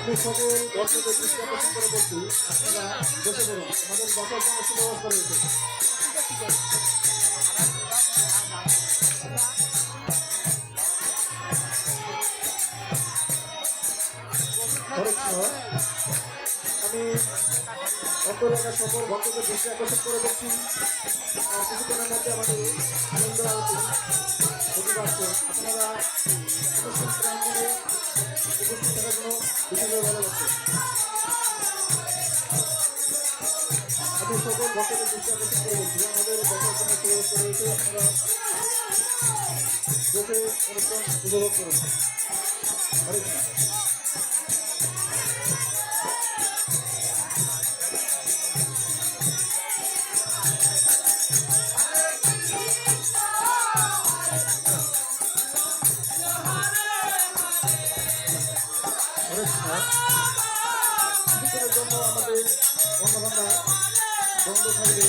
আমি সকল দর্শকদের দৃষ্টি আকর্ষণ করে বলছি, আপনারা বসে পড়ুন, আমাদের বসার জন্য সুব্যবস্থা রয়েছে। আমি অন্ত এলাকার সকল ভক্তদের দৃষ্টি আকর্ষণ করে বলছি, আর কিছুক্ষণের মধ্যে আমাদের আনন্দ আরতি প্রতিভা আসছে। আপনারা অনুষ্ঠান প্রাঙ্গণে উপস্থিত থাকার জন্য বিশেষভাবে ভালো লাগছে। আমি সকল ভক্তদের দৃষ্টি আকর্ষণ করে বলছি, আমাদের বসার জন্য সুব্যবস্থা রয়েছে, আপনারা বসে অনুষ্ঠান উপভোগ করুন। হরে কৃষ্ণ। কিছুক্ষণের জন্য আমাদের অন্নভান্ডার বন্ধ থাকবে।